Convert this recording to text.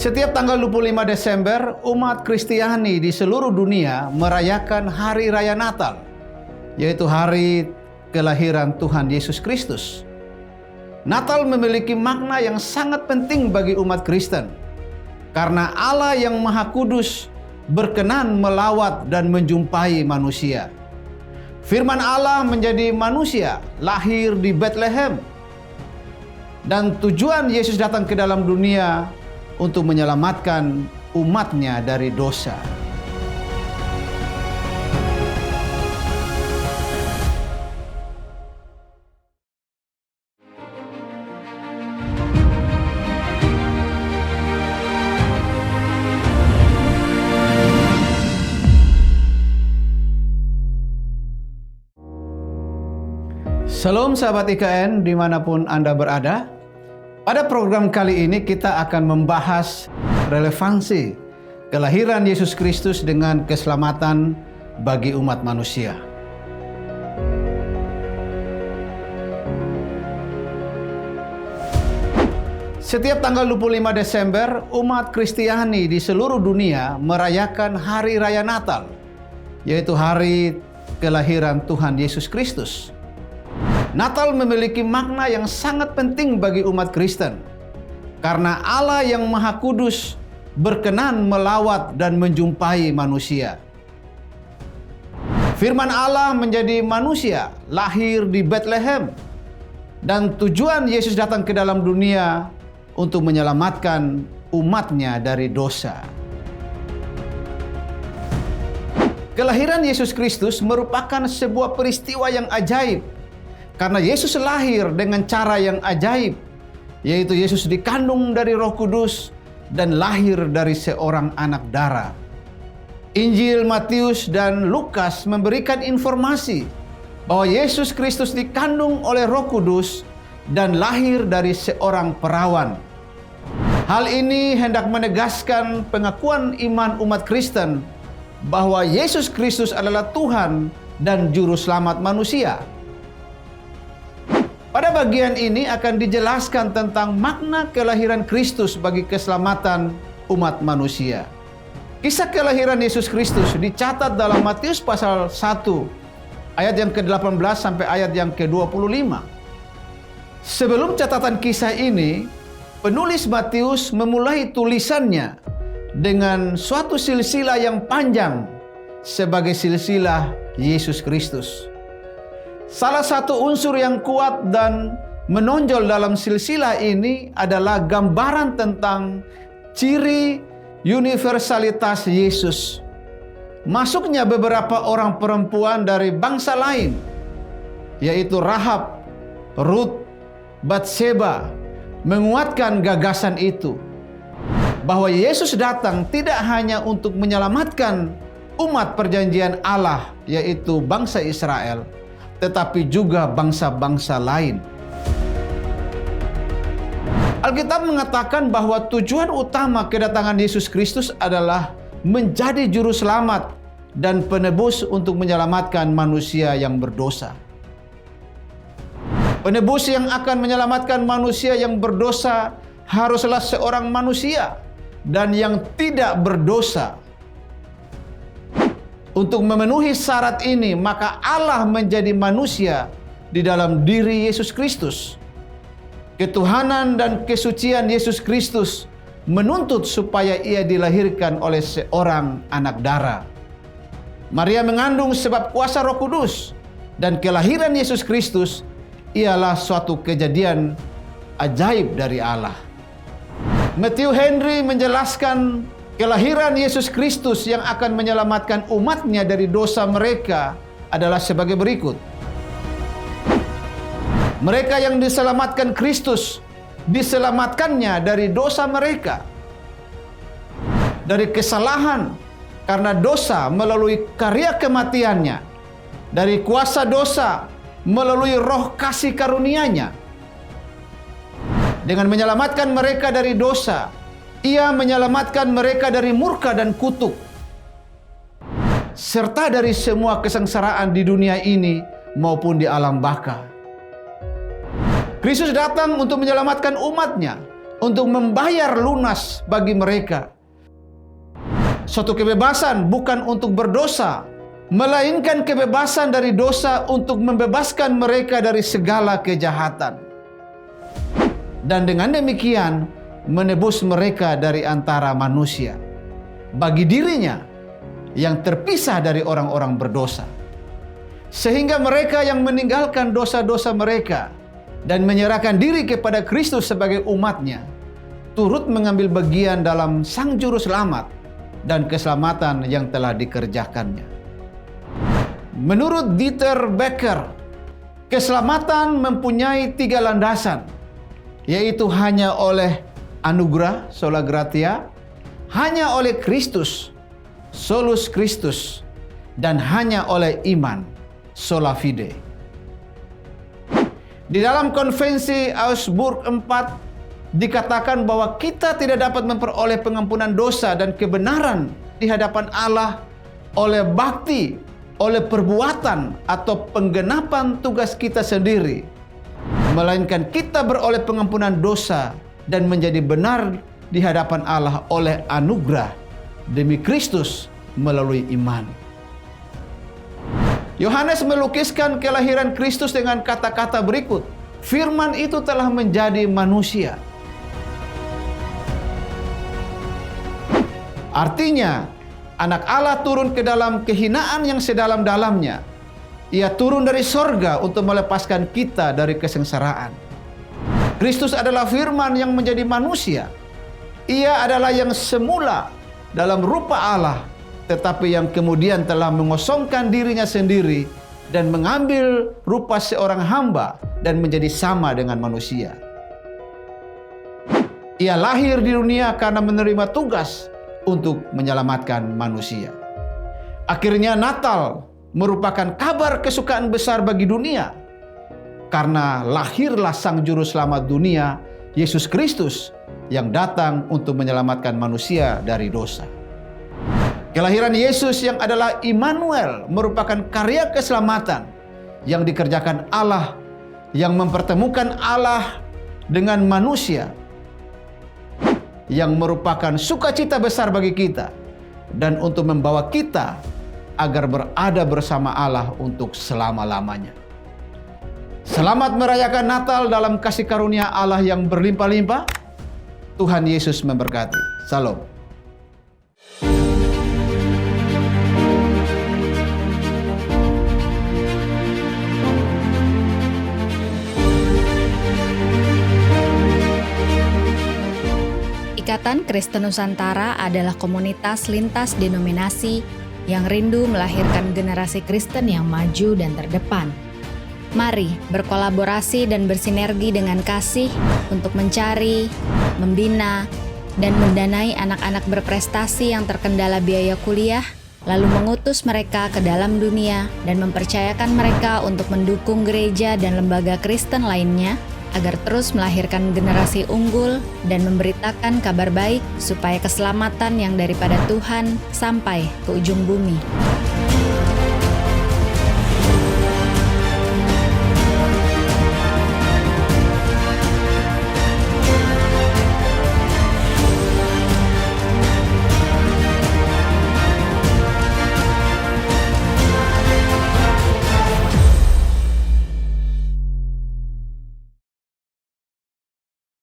Setiap tanggal 25 Desember, umat Kristiani di seluruh dunia merayakan Hari Raya Natal, yaitu hari kelahiran Tuhan Yesus Kristus. Natal memiliki makna yang sangat penting bagi umat Kristen, karena Allah yang Maha Kudus berkenan melawat dan menjumpai manusia. Firman Allah menjadi manusia, lahir di Bethlehem. Dan tujuan Yesus datang ke dalam dunia untuk menyelamatkan umatnya dari dosa. Shalom sahabat IKN dimanapun Anda berada. Pada program kali ini kita akan membahas relevansi kelahiran Yesus Kristus dengan keselamatan bagi umat manusia. Setiap tanggal 25 Desember, umat Kristiani di seluruh dunia merayakan Hari Raya Natal, yaitu hari kelahiran Tuhan Yesus Kristus. Natal memiliki makna yang sangat penting bagi umat Kristen, karena Allah yang Maha Kudus berkenan melawat dan menjumpai manusia. Firman Allah menjadi manusia, lahir di Bethlehem. Dan tujuan Yesus datang ke dalam dunia untuk menyelamatkan umatnya dari dosa. Kelahiran Yesus Kristus merupakan sebuah peristiwa yang ajaib, karena Yesus lahir dengan cara yang ajaib, yaitu Yesus dikandung dari Roh Kudus dan lahir dari seorang anak darah. Injil Matius dan Lukas memberikan informasi bahwa Yesus Kristus dikandung oleh Roh Kudus dan lahir dari seorang perawan. Hal ini hendak menegaskan pengakuan iman umat Kristen bahwa Yesus Kristus adalah Tuhan dan Juru Selamat manusia. Pada bagian ini akan dijelaskan tentang makna kelahiran Kristus bagi keselamatan umat manusia. Kisah kelahiran Yesus Kristus dicatat dalam Matius pasal 1 ayat yang ke-18 sampai ayat yang ke-25. Sebelum catatan kisah ini, penulis Matius memulai tulisannya dengan suatu silsilah yang panjang sebagai silsilah Yesus Kristus. Salah satu unsur yang kuat dan menonjol dalam silsilah ini adalah gambaran tentang ciri universalitas Yesus. Masuknya beberapa orang perempuan dari bangsa lain, yaitu Rahab, Rut, Batseba, menguatkan gagasan itu, bahwa Yesus datang tidak hanya untuk menyelamatkan umat perjanjian Allah, yaitu bangsa Israel, tetapi juga bangsa-bangsa lain. Alkitab mengatakan bahwa tujuan utama kedatangan Yesus Kristus adalah menjadi juru selamat dan penebus untuk menyelamatkan manusia yang berdosa. Penebus yang akan menyelamatkan manusia yang berdosa haruslah seorang manusia dan yang tidak berdosa. Untuk memenuhi syarat ini, maka Allah menjadi manusia di dalam diri Yesus Kristus. Ketuhanan dan kesucian Yesus Kristus menuntut supaya ia dilahirkan oleh seorang anak darah. Maria mengandung sebab kuasa Roh Kudus, dan kelahiran Yesus Kristus ialah suatu kejadian ajaib dari Allah. Matthew Henry menjelaskan kelahiran Yesus Kristus yang akan menyelamatkan umatnya dari dosa mereka adalah sebagai berikut. Mereka yang diselamatkan Kristus, diselamatkannya dari dosa mereka, dari kesalahan karena dosa melalui karya kematiannya, dari kuasa dosa melalui roh kasih karunia-Nya. Dengan menyelamatkan mereka dari dosa, Ia menyelamatkan mereka dari murka dan kutuk, serta dari semua kesengsaraan di dunia ini maupun di alam baka. Kristus datang untuk menyelamatkan umatnya untuk membayar lunas bagi mereka. Suatu kebebasan bukan untuk berdosa, melainkan kebebasan dari dosa untuk membebaskan mereka dari segala kejahatan. Dan dengan demikian, menebus mereka dari antara manusia, bagi dirinya yang terpisah dari orang-orang berdosa. Sehingga mereka yang meninggalkan dosa-dosa mereka dan menyerahkan diri kepada Kristus sebagai umatnya, turut mengambil bagian dalam Sang Juru Selamat dan keselamatan yang telah dikerjakannya. Menurut Dieter Becker, keselamatan mempunyai 3 landasan, yaitu hanya oleh anugerah, sola gratia, hanya oleh Kristus, solus Christus, dan hanya oleh iman, sola fide. Di dalam konvensi Augsburg IV dikatakan bahwa kita tidak dapat memperoleh pengampunan dosa dan kebenaran di hadapan Allah oleh bakti, oleh perbuatan atau penggenapan tugas kita sendiri, melainkan kita beroleh pengampunan dosa dan menjadi benar di hadapan Allah oleh anugerah demi Kristus melalui iman. Yohanes melukiskan kelahiran Kristus dengan kata-kata berikut, firman itu telah menjadi manusia. Artinya, anak Allah turun ke dalam kehinaan yang sedalam-dalamnya. Ia turun dari sorga untuk melepaskan kita dari kesengsaraan. Kristus adalah firman yang menjadi manusia. Ia adalah yang semula dalam rupa Allah, tetapi yang kemudian telah mengosongkan dirinya sendiri dan mengambil rupa seorang hamba dan menjadi sama dengan manusia. Ia lahir di dunia karena menerima tugas untuk menyelamatkan manusia. Akhirnya Natal merupakan kabar kesukaan besar bagi dunia, karena lahirlah Sang Juru Selamat dunia, Yesus Kristus, yang datang untuk menyelamatkan manusia dari dosa. Kelahiran Yesus yang adalah Immanuel merupakan karya keselamatan yang dikerjakan Allah, yang mempertemukan Allah dengan manusia, yang merupakan sukacita besar bagi kita dan untuk membawa kita agar berada bersama Allah untuk selama-lamanya. Selamat merayakan Natal dalam kasih karunia Allah yang berlimpah-limpah. Tuhan Yesus memberkati. Salam. Ikatan Kristen Nusantara adalah komunitas lintas denominasi yang rindu melahirkan generasi Kristen yang maju dan terdepan. Mari berkolaborasi dan bersinergi dengan kasih untuk mencari, membina, dan mendanai anak-anak berprestasi yang terkendala biaya kuliah, lalu mengutus mereka ke dalam dunia dan mempercayakan mereka untuk mendukung gereja dan lembaga Kristen lainnya agar terus melahirkan generasi unggul dan memberitakan kabar baik supaya keselamatan yang daripada Tuhan sampai ke ujung bumi.